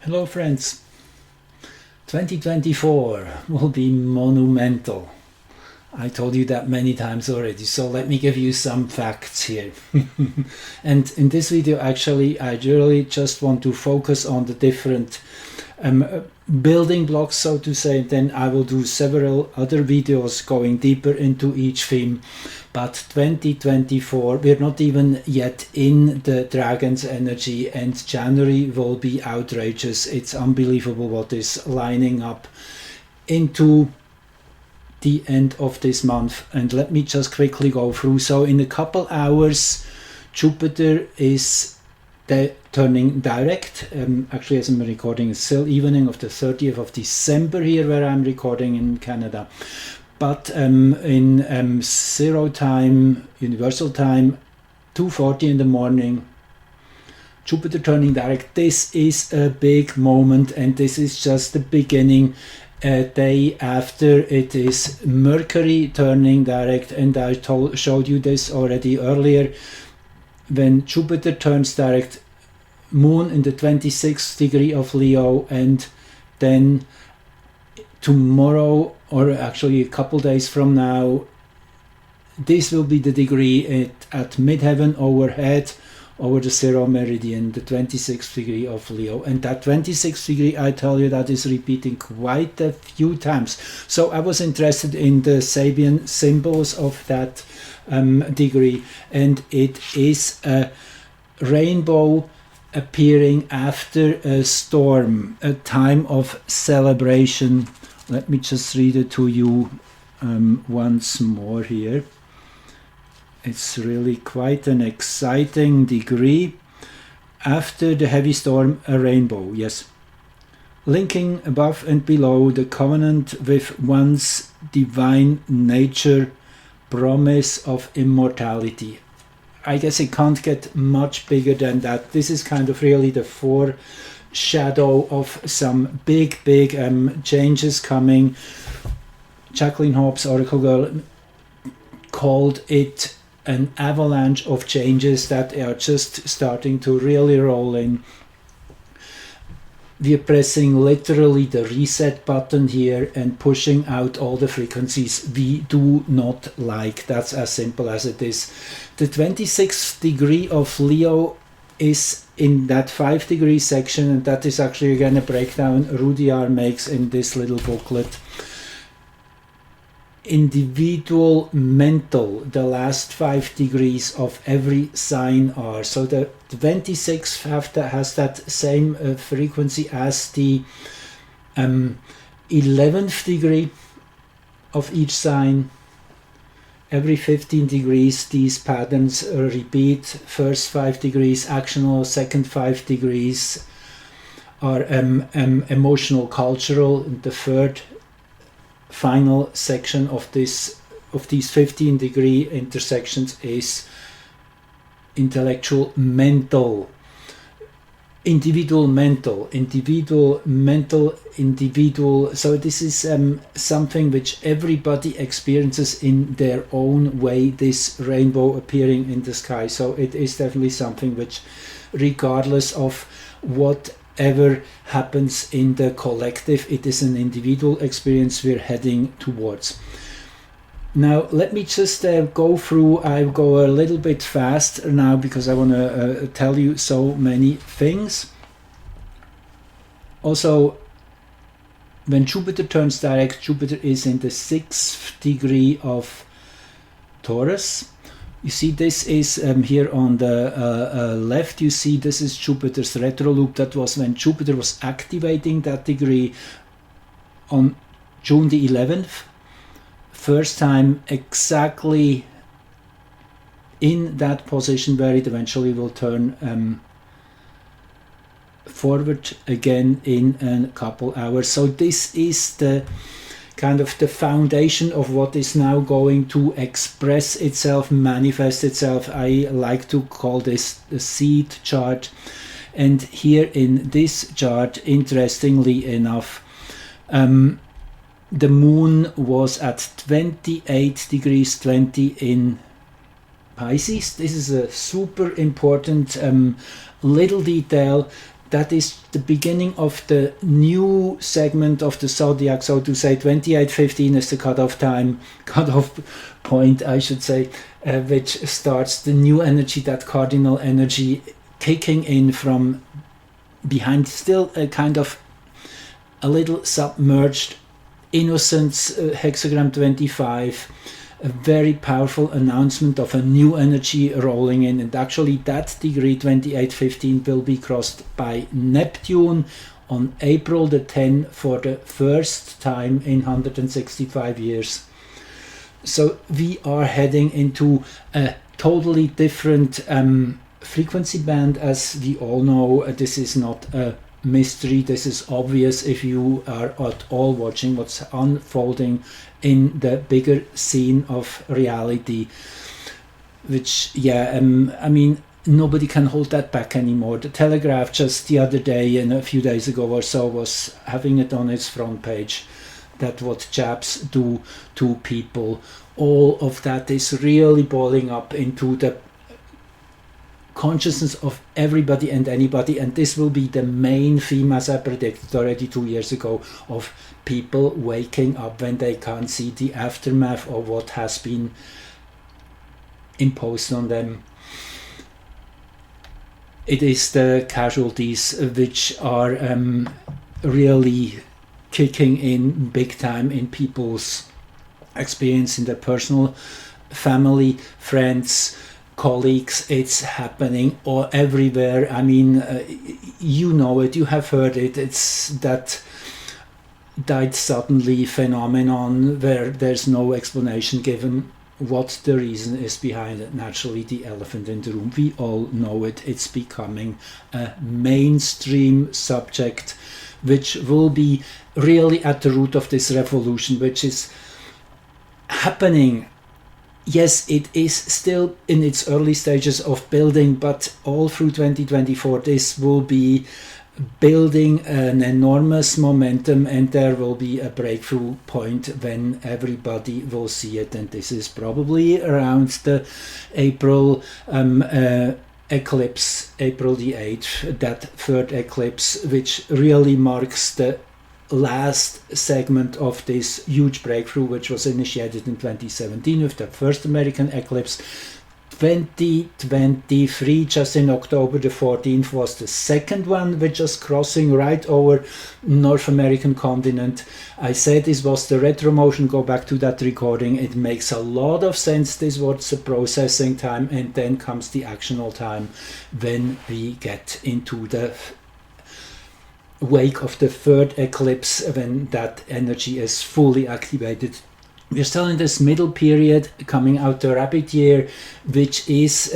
Hello friends, 2024 will be monumental. I told you that many times already, so let me give you some facts here. And in this video actually I really just want to focus on the different building blocks, so to say. Then I will do several other videos going deeper into each theme. But 2024, we're not even yet in the dragon's energy, and January will be outrageous. It's unbelievable what is lining up into the end of this month. And let me just quickly go through. So in a couple hours, Jupiter is turning direct. Actually, as I'm recording, it's still evening of the 30th of December here where I'm recording in Canada. But in zero time, universal time, 2:40 in the morning, Jupiter turning direct. This is a big moment, and this is just the beginning. A day after it is Mercury turning direct, and I showed you this already earlier. When Jupiter turns direct, Moon in the 26th degree of Leo, and then tomorrow, or actually a couple days from now, this will be the degree at midheaven overhead over the zero meridian, the 26th degree of Leo. And that 26th degree, I tell you, that is repeating quite a few times. So I was interested in the Sabian symbols of that degree, and it is a rainbow appearing after a storm, a time of celebration. Let me just read it to you once more here. It's really quite an exciting degree. After the heavy storm, a rainbow, yes. Linking above and below the covenant with one's divine nature, promise of immortality. I guess it can't get much bigger than that. This is kind of really the foreshadow of some big changes coming. Jacqueline Hobbs, Oracle Girl, called it an avalanche of changes that are just starting to really roll in. We're pressing literally the reset button here and pushing out all the frequencies we do not like. That's as simple as it is. The 26th degree of Leo is in that 5-degree section, and that is actually again a breakdown Rudyard makes in this little booklet. Individual mental, the last 5 degrees of every sign are. So the 26th has that same frequency as the 11th degree of each sign. Every 15 degrees these patterns repeat. First 5 degrees actional, second 5 degrees are emotional cultural, and the third final section of these 15-degree intersections is intellectual mental, individual mental. So this is something which everybody experiences in their own way, this rainbow appearing in the sky. So it is definitely something which, regardless of whatever happens in the collective, it is an individual experience we're heading towards. Now let me just go through. I'll go a little bit fast now because I want to tell you so many things. Also, when Jupiter turns direct, Jupiter is in the 6th degree of Taurus. You see, this is here on the left, you see this is Jupiter's retro loop. That was when Jupiter was activating that degree on June the 11th. First time exactly in that position where it eventually will turn forward again in a couple hours. So this is the kind of the foundation of what is now going to express itself, manifest itself. I like to call this the seed chart. And here in this chart, interestingly enough, the moon was at 28 degrees 20 in Pisces. This is a super important little detail. that is the beginning of the new segment of the zodiac, so to say. 2815 is the cutoff point, I should say, which starts the new energy, that cardinal energy kicking in from behind, still a kind of a little submerged innocence, hexagram 25, a very powerful announcement of a new energy rolling in. And actually that degree 2815 will be crossed by Neptune on April the 10th for the first time in 165 years. So we are heading into a totally different frequency band, as we all know. This is not a mystery. This is obvious if you are at all watching what's unfolding in the bigger scene of reality, which, I mean, nobody can hold that back anymore. The Telegraph just the other day, and a few days ago or so, was having it on its front page that what jabs do to people, all of that is really boiling up into the consciousness of everybody and anybody, and this will be the main theme, as I predicted already 2 years ago, of people waking up when they can't see the aftermath of what has been imposed on them. It is the casualties which are really kicking in big time in people's experience, in their personal, family, friends, colleagues. It's happening all everywhere. I mean, you know it, you have heard it. It's that died suddenly phenomenon where there's no explanation given what the reason is behind it. Naturally, the elephant in the room. We all know it. It's becoming a mainstream subject, which will be really at the root of this revolution, which is happening. Yes, it is still in its early stages of building, but all through 2024 this will be building an enormous momentum, and there will be a breakthrough point when everybody will see it. And this is probably around the April eclipse, April the 8th, that third eclipse, which really marks the last segment of this huge breakthrough, which was initiated in 2017 with the first American eclipse. 2023, just in October the 14th, was the second one, which was crossing right over North American continent. I said this was the retro motion. Go back to that recording. It makes a lot of sense. This was the processing time, and then comes the actional time when we get into the wake of the third eclipse, when that energy is fully activated. We're still in this middle period, coming out the rabbit year, which is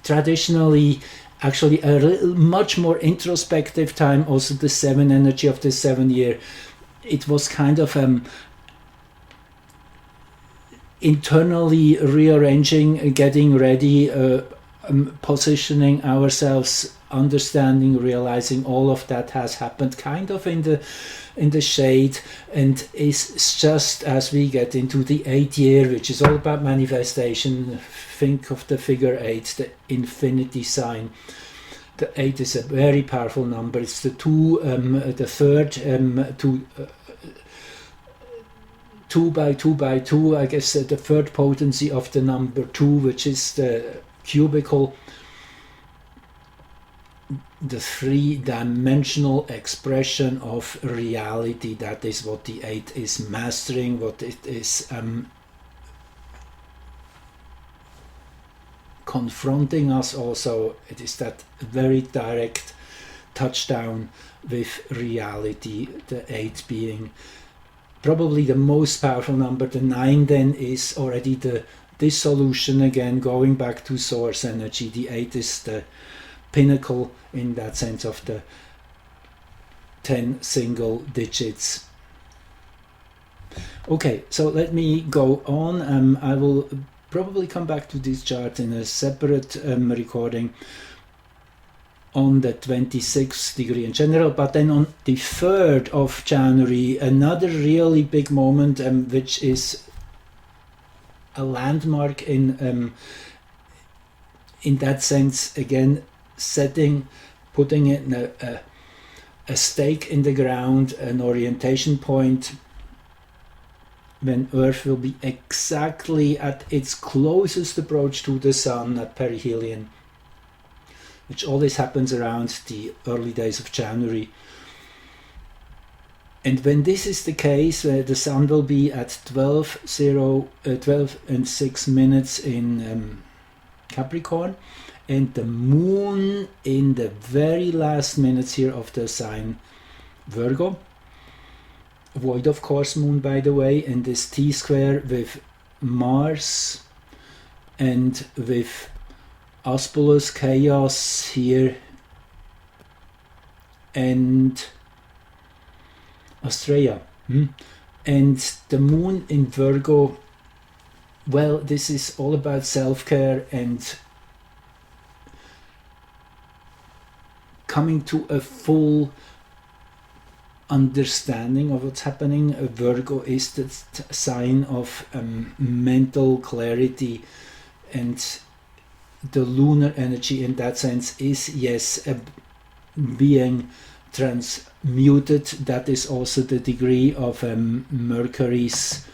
traditionally actually a much more introspective time. Also the 7 energy of the 7 year, it was kind of internally rearranging, getting ready, positioning ourselves, understanding, realizing all of that has happened kind of in the shade, and is just as we get into the 8th year, which is all about manifestation. Think of the figure 8, the infinity sign. The 8 is a very powerful number. It's the 2, the third, 2 by 2 by 2, I guess, the third potency of the number 2, which is the cubical, the 3-dimensional expression of reality. That is what the 8 is mastering, what it is confronting us also. It is that very direct touchdown with reality, the 8 being probably the most powerful number. The 9 then is already the dissolution again, going back to source energy. The 8 is the pinnacle in that sense of the 10 single digits. Okay, so let me go on. I will probably come back to this chart in a separate recording on the 26th degree in general, but then on the 3rd of January, another really big moment, which is a landmark in that sense, again setting putting it in a stake in the ground, an orientation point, when Earth will be exactly at its closest approach to the Sun at perihelion, which always happens around the early days of January. And when this is the case, the Sun will be at 12 and 6 minutes in Capricorn, and the Moon in the very last minutes here of the sign Virgo. Void of course Moon, by the way, and this T-square with Mars and with Aspulus Chaos here and Australia. And the Moon in Virgo, well, this is all about self-care and coming to a full understanding of what's happening. Virgo is the sign of mental clarity, and the lunar energy in that sense is, yes, being transmuted. That is also the degree of Mercury's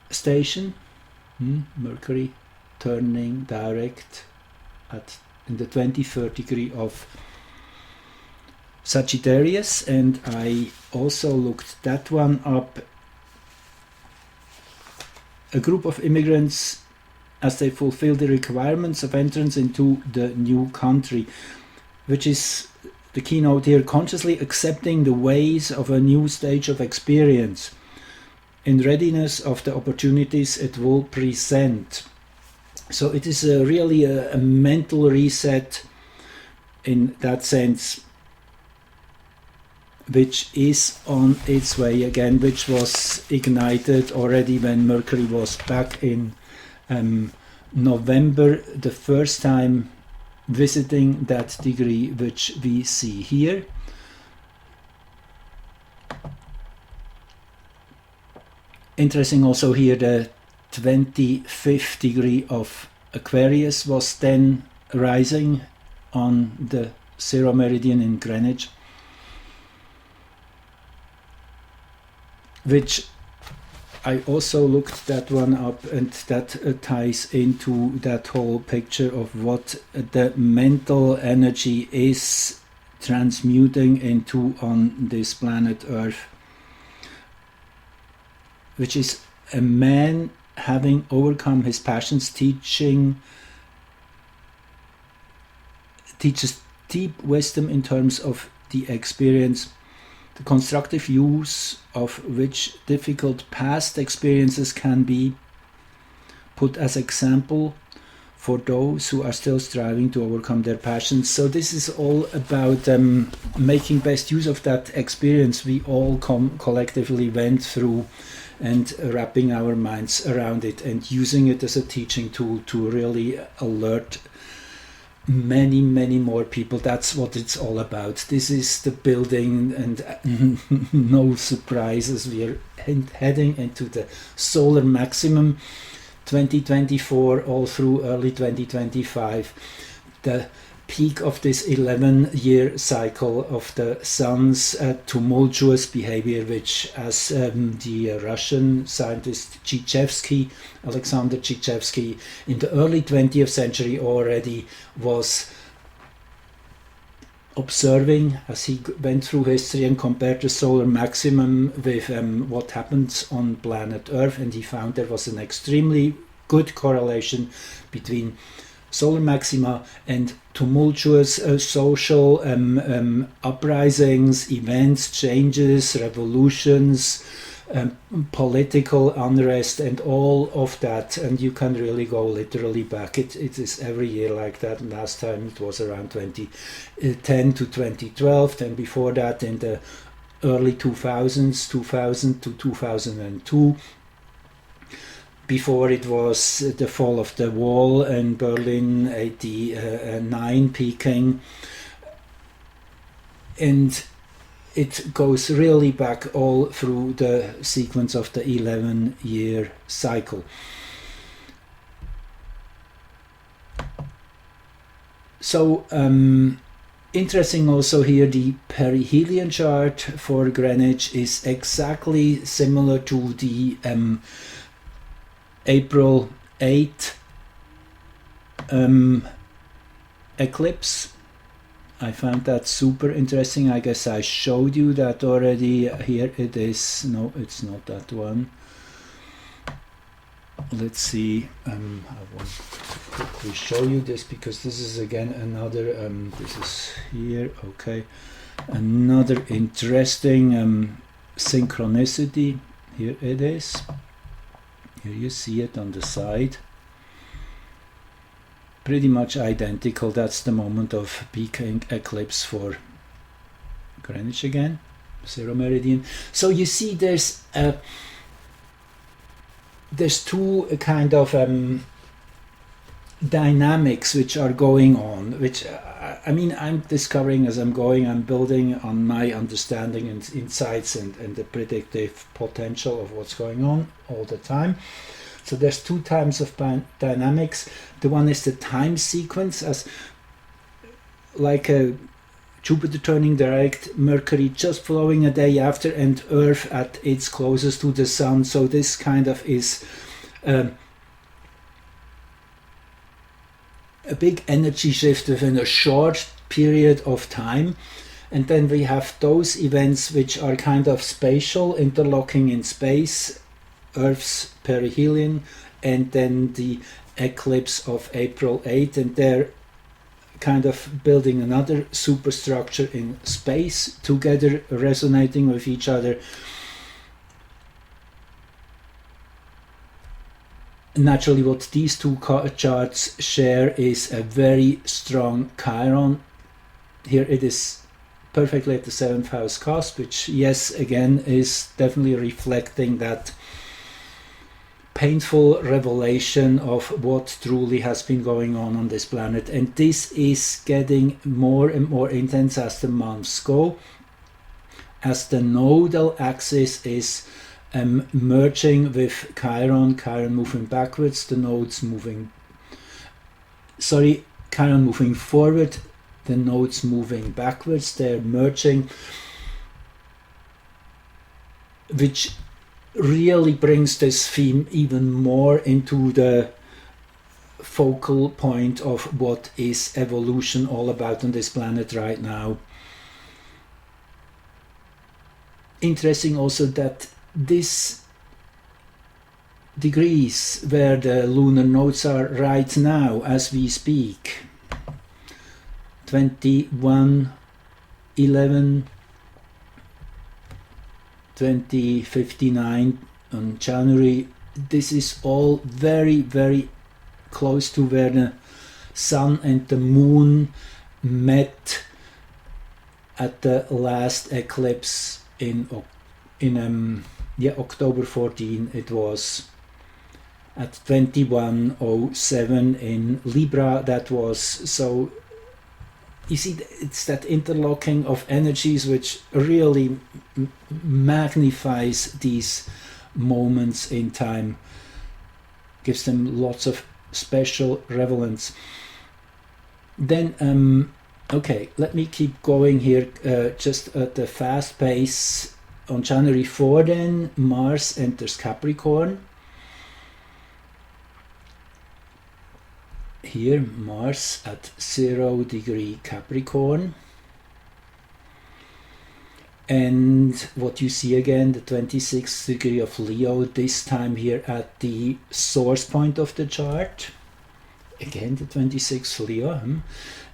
station. Mercury turning direct in the 23rd degree of Sagittarius, and I also looked that one up. A group of immigrants, as they fulfill the requirements of entrance into the new country, which is the keynote here, consciously accepting the ways of a new stage of experience in readiness of the opportunities it will present. So it is really a mental reset in that sense, which is on its way again, which was ignited already when Mercury was back in November, the first time visiting that degree which we see here. Interesting also here, the 25th degree of Aquarius was then rising on the 0 meridian in Greenwich, which I also looked that one up, and that ties into that whole picture of what the mental energy is transmuting into on this planet Earth, which is a man having overcome his passions, teaches deep wisdom in terms of the experience, the constructive use of which difficult past experiences can be put as example for those who are still striving to overcome their passions. So this is all about making best use of that experience we all collectively went through, and wrapping our minds around it and using it as a teaching tool to really alert many more people. That's what it's all about. This is the building, and no surprises, we are heading into the solar maximum 2024 all through early 2025, the peak of this 11-year cycle of the sun's tumultuous behavior, which, as the Russian scientist Alexander Chizhevsky, in the early 20th century already was observing as he went through history and compared the solar maximum with what happens on planet Earth, and he found there was an extremely good correlation between solar maxima and tumultuous social uprisings, events, changes, revolutions, political unrest, and all of that. And you can really go literally back. It is every year like that. Last time it was around 2010 to 2012, and before that in the early 2000s, 2000 to 2002. Before it was the fall of the wall in Berlin, 89 peaking, and it goes really back all through the sequence of the 11-year cycle. So interesting also here, the perihelion chart for Greenwich is exactly similar to the April 8 eclipse. I found that super interesting. I guess I showed you that already. Here it is. No, it's not that one. Let's see. I want to quickly show you this because this is again another. This is here. Okay, another interesting synchronicity. Here it is. Here you see it on the side. Pretty much identical. That's the moment of peak eclipse for Greenwich again, 0 meridian. So you see there's two kind of dynamics which are going on, which I mean I'm discovering as I'm going. I'm building on my understanding and insights and the predictive potential of what's going on all the time. So there's two types of dynamics. The one is the time sequence, as like a Jupiter turning direct, Mercury just following a day after, and Earth at its closest to the Sun. So this kind of is a big energy shift within a short period of time. And then we have those events which are kind of spatial, interlocking in space, Earth's perihelion, and then the eclipse of April 8, and they're kind of building another superstructure in space together, resonating with each other. Naturally, what these two charts share is a very strong Chiron. Here it is perfectly at the 7th house cusp, which, yes, again, is definitely reflecting that painful revelation of what truly has been going on this planet. And this is getting more and more intense as the months go, as the nodal axis is merging with Chiron moving backwards, the nodes moving, Chiron moving forward, the nodes moving backwards. They're merging, which really brings this theme even more into the focal point of what is evolution all about on this planet right now. Interesting also that this degrees where the lunar nodes are right now as we speak, 21, 11, 2059 on January. This is all very, very close to where the Sun and the Moon met at the last eclipse in October 14. It was at 21:07 in Libra. That was so. You see, it's that interlocking of energies which really magnifies these moments in time, gives them lots of special relevance. Then, okay, let me keep going here just at the fast pace. On January 4, then, Mars enters Capricorn. Here, Mars at 0 degree Capricorn. And what you see again, the 26th degree of Leo, this time here at the source point of the chart. Again, the 26th Leo.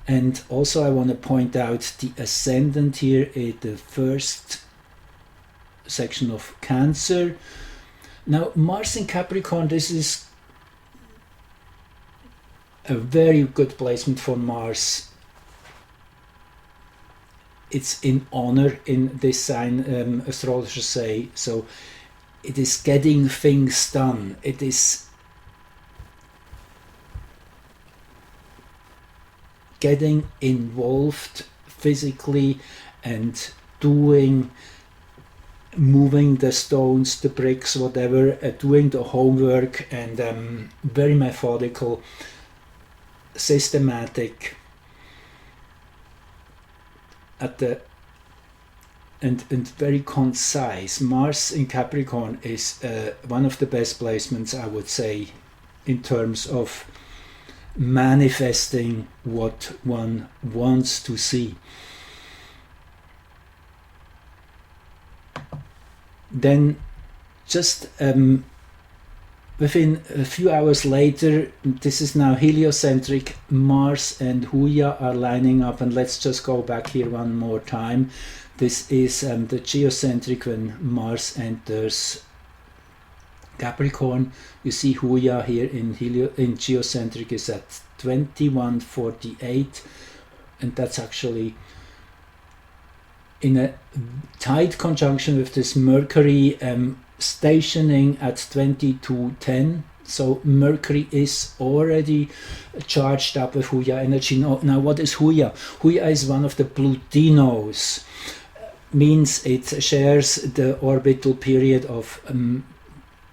And also I want to point out the ascendant here in the first section of Cancer. Now, Mars in Capricorn, this is a very good placement for Mars. It's in honor in this sign, astrologers say. So it is getting things done. It is getting involved physically and doing, moving the stones, the bricks, whatever, doing the homework, and very methodical, systematic. at the and very concise. Mars in Capricorn is one of the best placements, I would say, in terms of manifesting what one wants to see. Then just within a few hours later, this is now heliocentric, Mars and Huya are lining up, and let's just go back here one more time. This is the geocentric when Mars enters Capricorn. You see Huya here in geocentric is at 2148, and that's actually in a tight conjunction with this Mercury stationing at 2210. So Mercury is already charged up with Huya energy. Now what is Huya? Huya is one of the Plutinos. Means it shares the orbital period of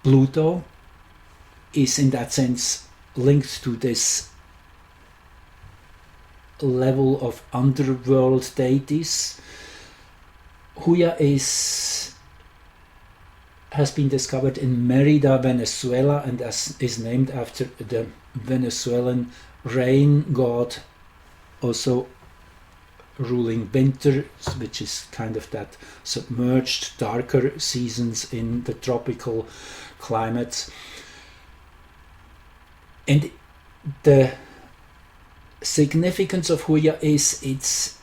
Pluto, is in that sense linked to this level of underworld deities. Huya has been discovered in Merida, Venezuela, and is named after the Venezuelan rain god, also ruling winter, which is kind of that submerged, darker seasons in the tropical climates. And the significance of Huya is it's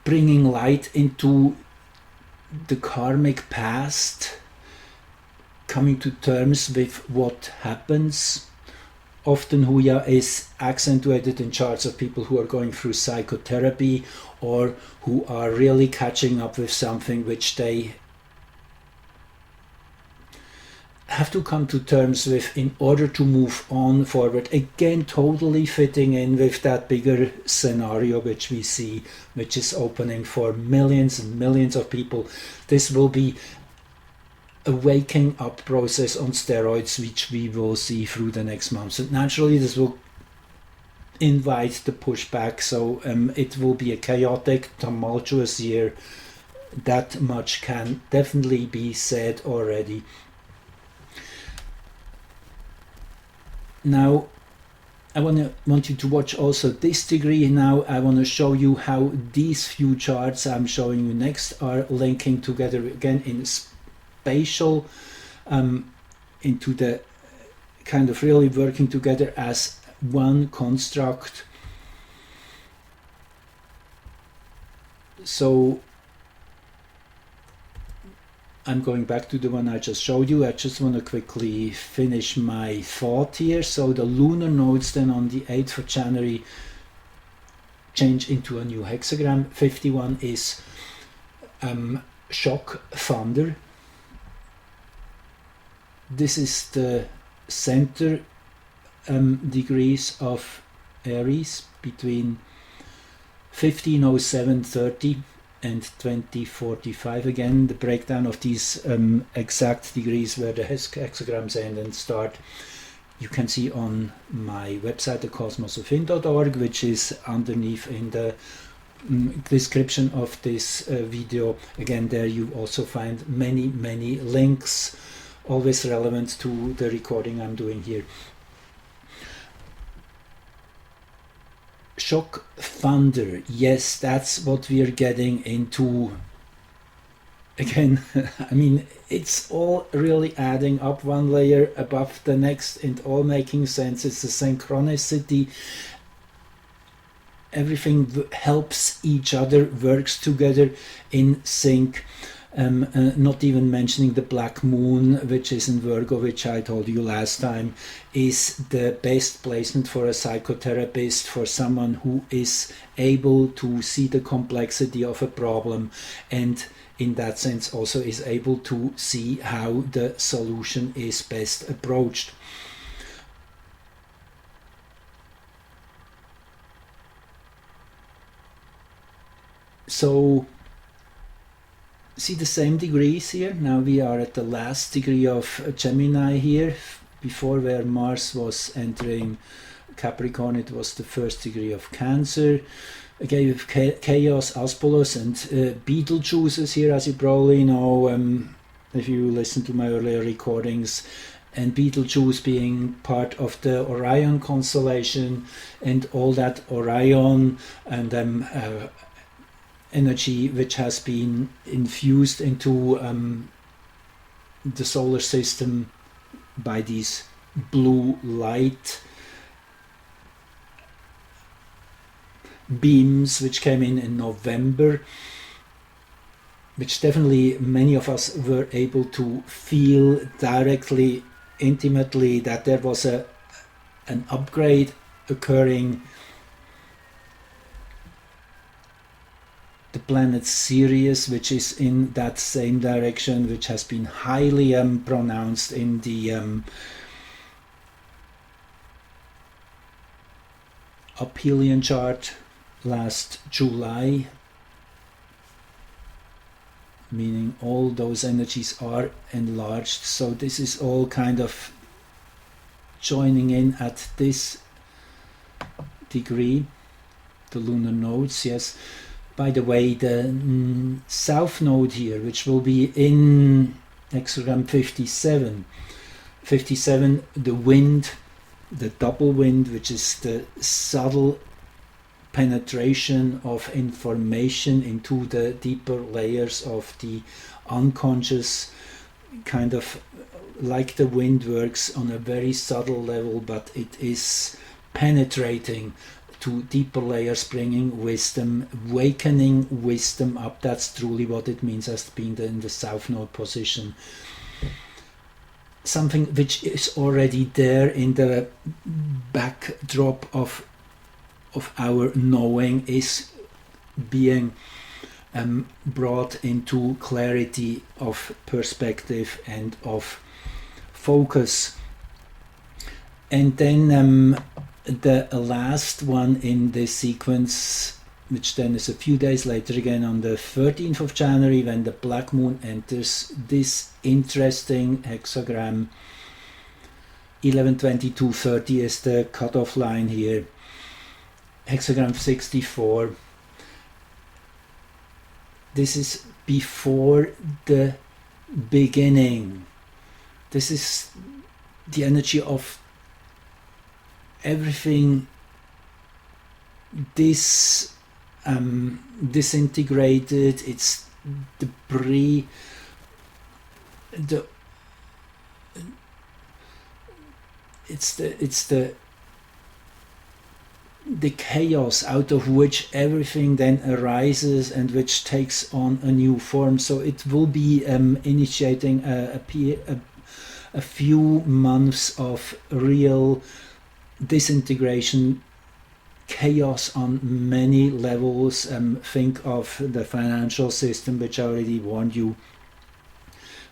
bringing light into the karmic past, coming to terms with what happens. Often Huya is accentuated in charts of people who are going through psychotherapy or who are really catching up with something which they have to come to terms with in order to move on forward. Again, totally fitting in with that bigger scenario which we see, which is opening for millions and millions of people. This will be a waking up process on steroids, which we will see through the next months. And naturally, this will invite the pushback, so it will be a chaotic, tumultuous year. That much can definitely be said already. Now, I want you to watch also this degree. Now I want to show you how these few charts I'm showing you next are linking together again in spatial, into the kind of really working together as one construct. So I'm going back to the one I just showed you. I just want to quickly finish my thought here. So the lunar nodes then on the 8th of January change into a new hexagram. 51 is shock thunder. This is the center degrees of Aries between 1507.30 and 2045. Again, the breakdown of these exact degrees where the hexagrams end and start, you can see on my website, thecosmosofin.org, which is underneath in the description of this video. Again, there you also find many links, always relevant to the recording I'm doing here. Shock thunder, yes, that's what we are getting into. Again, I mean, it's all really adding up one layer above the next and all making sense. It's the synchronicity. Everything helps each other, works together in sync. Not even mentioning the black moon, which is in Virgo, which I told you last time, is the best placement for a psychotherapist, for someone who is able to see the complexity of a problem and in that sense also is able to see how the solution is best approached. So see the same degrees here. Now we are at the last degree of Gemini here, before, where Mars was entering Capricorn. It was the first degree of Cancer. Okay, with Chaos, Aspolus, and Betelgeuse here, as you probably know, if you listen to my earlier recordings. And Betelgeuse being part of the Orion constellation, and all that Orion and energy which has been infused into the solar system by these blue light beams which came in November, which definitely many of us were able to feel directly, intimately, that there was an upgrade occurring. The planet Sirius, which is in that same direction, which has been highly pronounced in the aphelion chart last July, meaning all those energies are enlarged. So this is all kind of joining in at this degree. The lunar nodes, yes. By the way, the south node here, which will be in hexagram 57, the wind, the double wind, which is the subtle penetration of information into the deeper layers of the unconscious, kind of like the wind works on a very subtle level, but it is penetrating to deeper layers, bringing wisdom, wakening wisdom up. That's truly what it means as being in the south node position. Something which is already there in the backdrop of our knowing is being brought into clarity of perspective and of focus. And then the last one in this sequence, which then is a few days later, again on the 13th of January, when the black moon enters this interesting hexagram. 11/22/30 is the cutoff line here. Hexagram 64. This is before the beginning. This is the energy of everything disintegrated. It's the chaos out of which everything then arises and which takes on a new form. So it will be initiating a few months of real disintegration, chaos on many levels. Think of the financial system, which I already warned you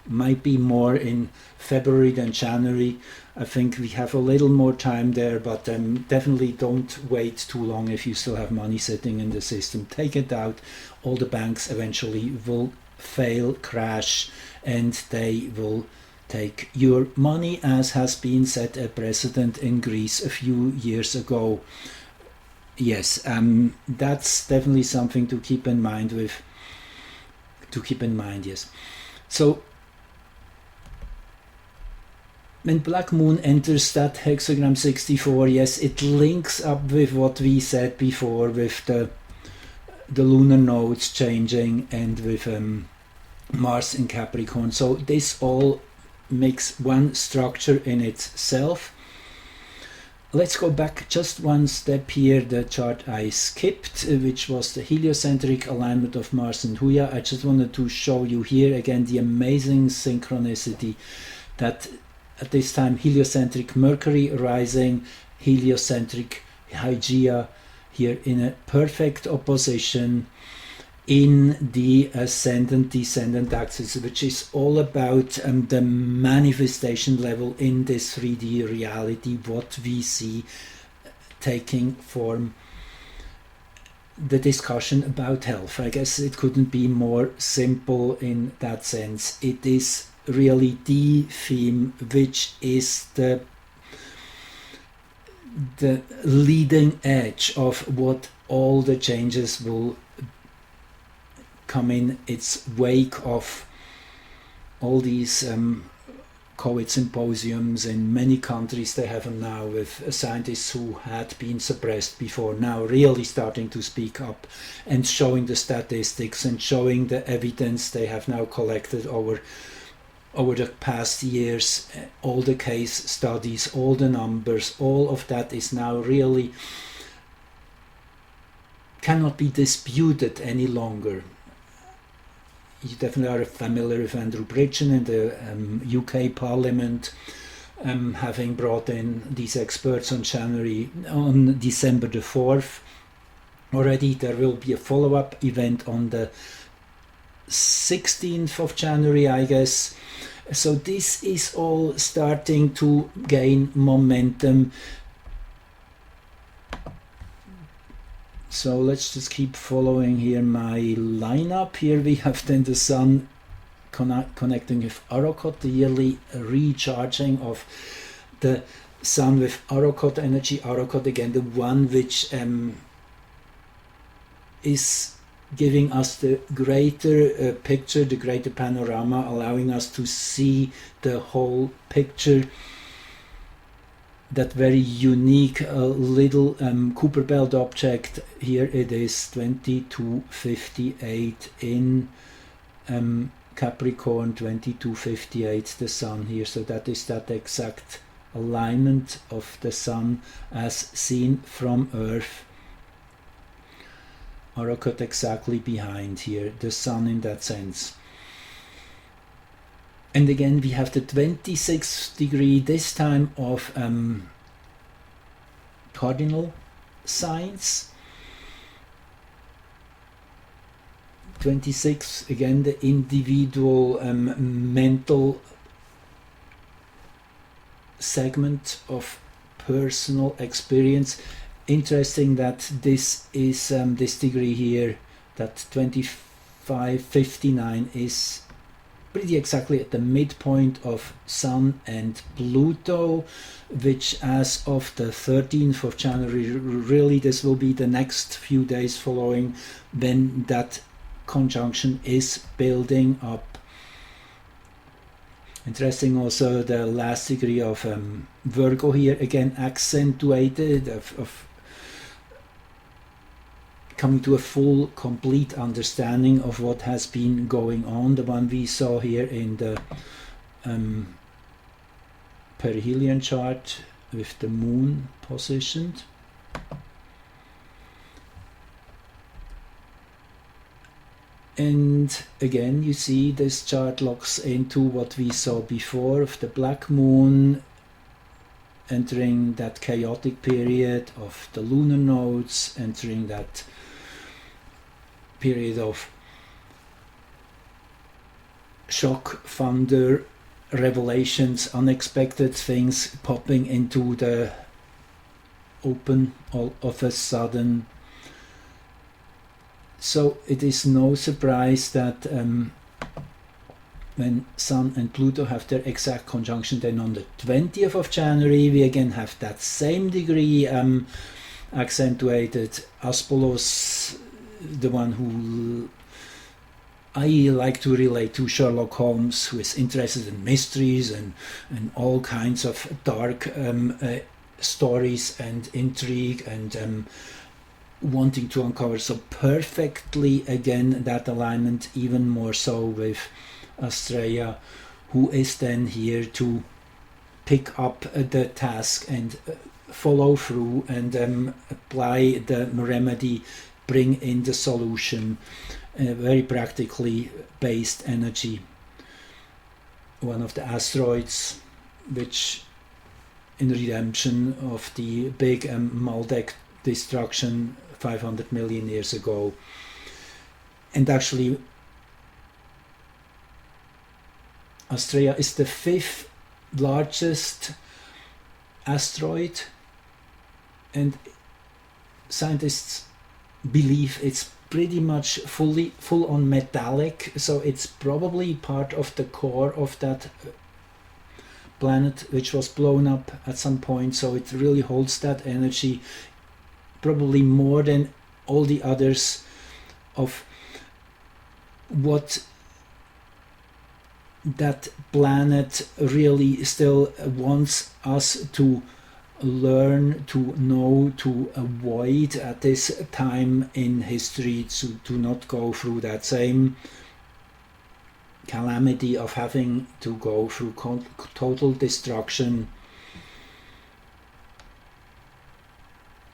might be more in February than January. I think we have a little more time there, but definitely don't wait too long if you still have money sitting in the system. Take it out. All the banks eventually will fail, crash, and they will take your money, as has been set a precedent in Greece a few years ago. Yes, that's definitely something to keep in mind. Yes. So when Black Moon enters that hexagram 64, yes, it links up with what we said before, with the lunar nodes changing and with Mars in Capricorn. So this all makes one structure in itself. Let's go back just one step here, the chart I skipped, which was the heliocentric alignment of Mars and Huya. I just wanted to show you here again the amazing synchronicity that at this time heliocentric Mercury rising, heliocentric Hygeia here in a perfect opposition in the ascendant-descendant axis, which is all about the manifestation level in this 3D reality, what we see taking form. The discussion about health, I guess it couldn't be more simple in that sense. It is really the theme, which is the leading edge of what all the changes will come in its wake of all these COVID symposiums in many countries. They have them now, with scientists who had been suppressed before now really starting to speak up and showing the statistics and showing the evidence they have now collected over the past years, all the case studies, all the numbers, all of that is now really cannot be disputed any longer. You definitely are familiar with Andrew Bridgen in the UK Parliament, having brought in these experts on December the 4th. Already there will be a follow-up event on the 16th of January, I guess. So this is all starting to gain momentum. So let's just keep following here my lineup. Here we have then the Sun connecting with Arrokoth, the yearly recharging of the Sun with Arrokoth energy. Arrokoth, again, the one which is giving us the greater picture, the greater panorama, allowing us to see the whole picture. That very unique little Kuiper belt object, here it is 2258 in Capricorn, 2258 the Sun here, so that is that exact alignment of the Sun as seen from Earth. Arrokoth exactly behind here, the Sun in that sense. And again we have the 26th degree, this time of cardinal signs. 26, again the individual mental segment of personal experience. Interesting that this is this degree here, that 2559 is pretty exactly at the midpoint of Sun and Pluto, which as of the 13th of January, really this will be the next few days following when that conjunction is building up. Interesting also the last degree of Virgo here, again accentuated, of coming to a full, complete understanding of what has been going on, the one we saw here in the perihelion chart with the moon positioned. And again you see this chart locks into what we saw before of the black moon entering that chaotic period of the lunar nodes, entering that period of shock, thunder, revelations, unexpected things popping into the open all of a sudden. So it is no surprise that when Sun and Pluto have their exact conjunction, then on the 20th of January we again have that same degree accentuated. Aspolos, the one who I like to relate to, Sherlock Holmes, who is interested in mysteries and all kinds of dark stories and intrigue and wanting to uncover. So perfectly again that alignment, even more so with Astrea, who is then here to pick up the task and follow through and apply the remedy, bring in the solution, very practically based energy. One of the asteroids which in redemption of the big Maldek destruction 500 million years ago. And actually Astrea is the 5th largest asteroid, and scientists believe it's pretty much full on metallic, so it's probably part of the core of that planet which was blown up at some point, so it really holds that energy probably more than all the others of what that planet really still wants us to learn, to know, to avoid at this time in history, to not go through that same calamity of having to go through total destruction.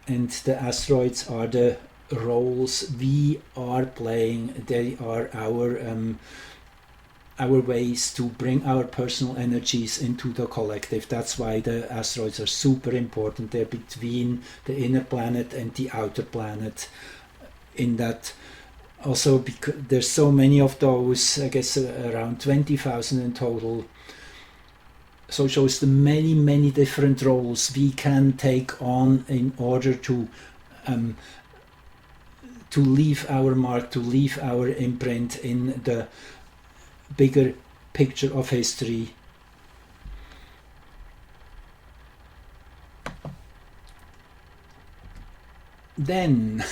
And the asteroids are the roles we are playing. They are our ways to bring our personal energies into the collective. That's why the asteroids are super important. They're between the inner planet and the outer planet. In that, also because there's so many of those, I guess around 20,000 in total. So it shows the many different roles we can take on in order to leave our mark, to leave our imprint in the bigger picture of history. Then,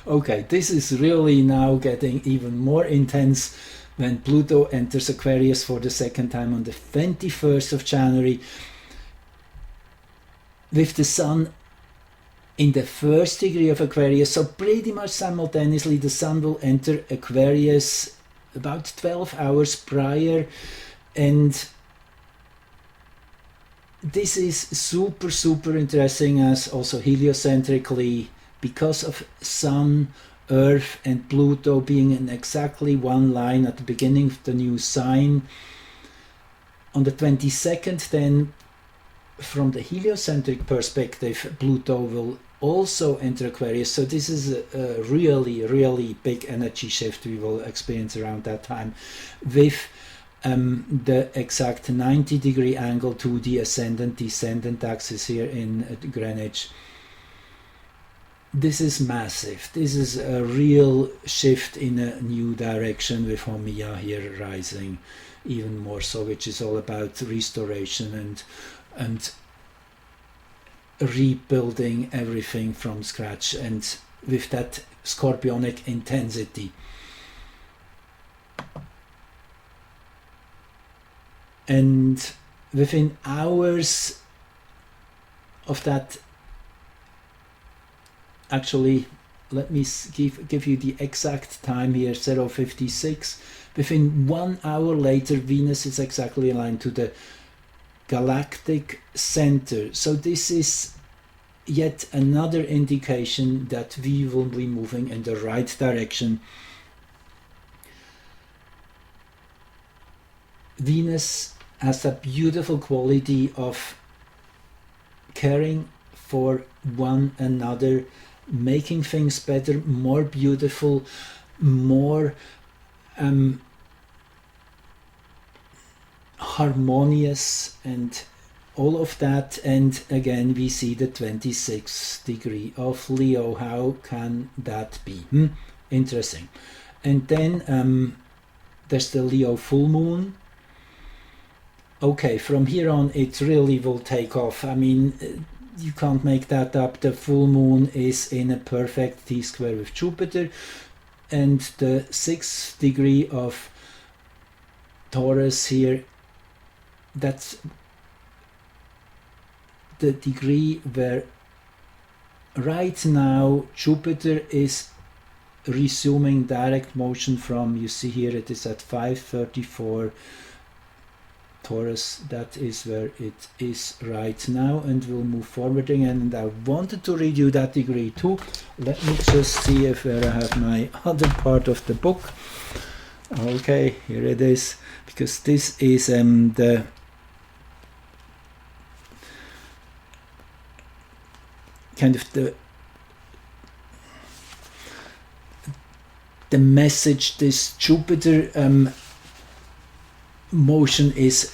okay, this is really now getting even more intense when Pluto enters Aquarius for the second time on the 21st of January, with the Sun in the first degree of Aquarius. So pretty much simultaneously the Sun will enter Aquarius about 12 hours prior, and this is super interesting as also heliocentrically, because of Sun, Earth and Pluto being in exactly one line at the beginning of the new sign. On the 22nd then, from the heliocentric perspective, Pluto will also enter Aquarius, so this is a really big energy shift we will experience around that time, with the exact 90-degree angle to the ascendant-descendant axis here in Greenwich. This is massive. This is a real shift in a new direction, with Haumea here rising even more so, which is all about restoration and rebuilding everything from scratch, and with that scorpionic intensity. And within hours of that, actually, let me give you the exact time here, 0:56. Within 1 hour later, Venus is exactly aligned to the galactic center. So this is yet another indication that we will be moving in the right direction. Venus has a beautiful quality of caring for one another, making things better, more beautiful, more harmonious, and all of that. And again, we see the 26th degree of Leo. How can that be? Interesting. And then there's the Leo full moon. Okay, from here on it really will take off. I mean, you can't make that up. The full moon is in a perfect T-square with Jupiter, and the 6th degree of Taurus here, that's the degree where right now Jupiter is resuming direct motion from, you see here it is at 534 Taurus. That is where it is right now, and we'll move forward again. And I wanted to read you that degree too. Let me just see if where I have my other part of the book. Okay, here it is, because this is the kind of the message this Jupiter motion is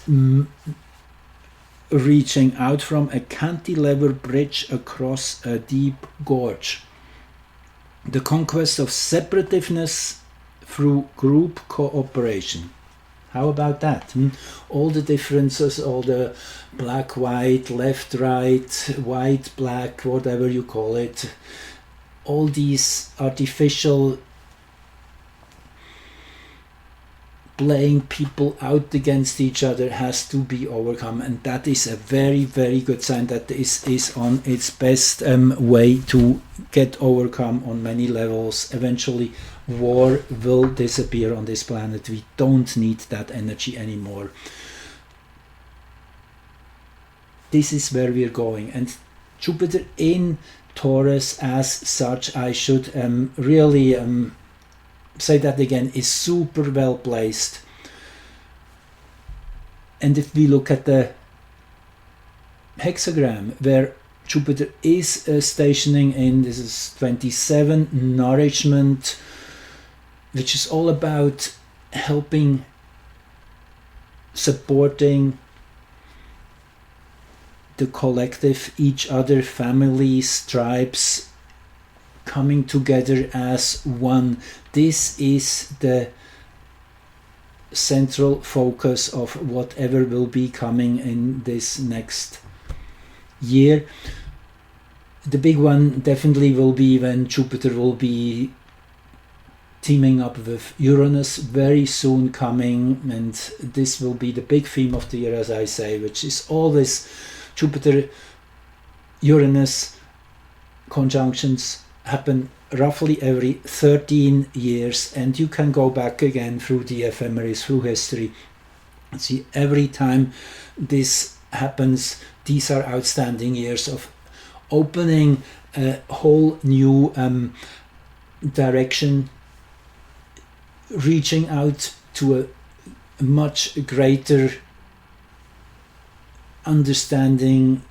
reaching out from a cantilever bridge across a deep gorge. the conquest of separativeness through group cooperation. How about that? All the differences, all the black, white, left, right, white, black, whatever you call it, all these artificial playing people out against each other has to be overcome, and that is a very, very good sign that this is on its best way to get overcome on many levels. Eventually war will disappear on this planet. We don't need that energy anymore. This is where we're going, and Jupiter in Taurus as such, I should really say that again, is super well placed. And if we look at the hexagram where Jupiter is stationing in, this is 27, nourishment, which is all about helping, supporting the collective, each other, families, tribes, coming together as one. This is the central focus of whatever will be coming in this next year. The big one definitely will be when Jupiter will be teaming up with Uranus very soon coming, and this will be the big theme of the year, as I say, which is always Jupiter Uranus conjunctions happen roughly every 13 years, and you can go back again through the ephemeris, through history, and see every time this happens, these are outstanding years of opening a whole new direction, reaching out to a much greater understanding.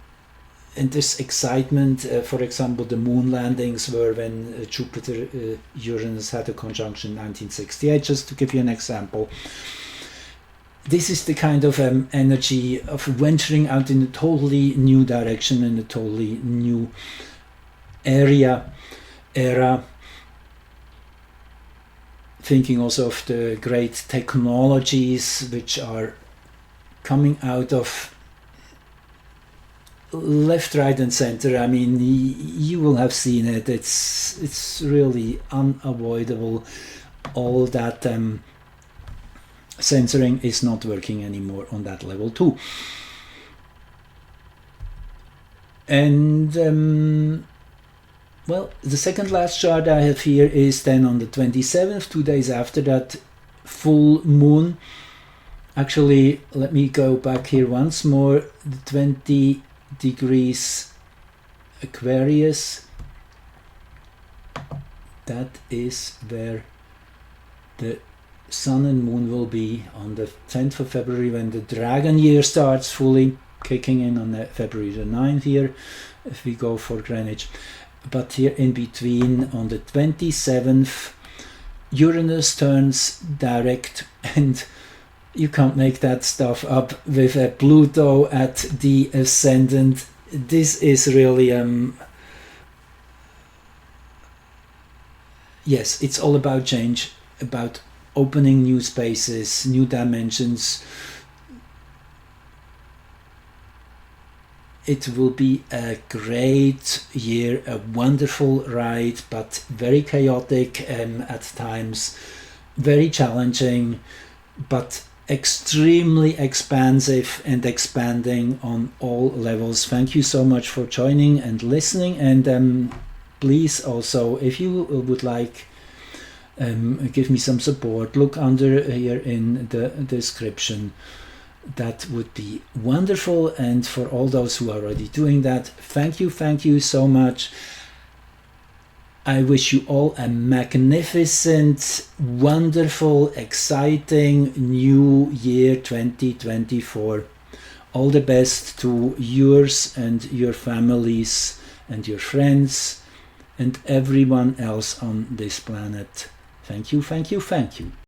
And this excitement, for example, the moon landings were when Jupiter Uranus had a conjunction in 1968, just to give you an example. This is the kind of energy of venturing out in a totally new direction, in a totally new era, thinking also of the great technologies which are coming out of left, right and center. I mean, you will have seen it. It's really unavoidable. All that censoring is not working anymore on that level too. And well, the second last chart I have here is then on the 27th, 2 days after that full moon. Actually, let me go back here once more. The 20 degrees Aquarius, that is where the Sun and Moon will be on the 10th of February, when the Dragon year starts fully kicking in on February the 9th here, if we go for Greenwich. But here in between, on the 27th, Uranus turns direct, and you can't make that stuff up, with a Pluto at the ascendant. This is really yes, it's all about change, about opening new spaces, new dimensions. It will be a great year, a wonderful ride, but very chaotic at times, very challenging, but extremely expansive and expanding on all levels. Thank you so much for joining and listening, and please also, if you would like, give me some support, look under here in the description. That would be wonderful. And for all those who are already doing that, thank you so much. I wish you all a magnificent, wonderful, exciting new year 2024. All the best to yours and your families and your friends and everyone else on this planet. Thank you.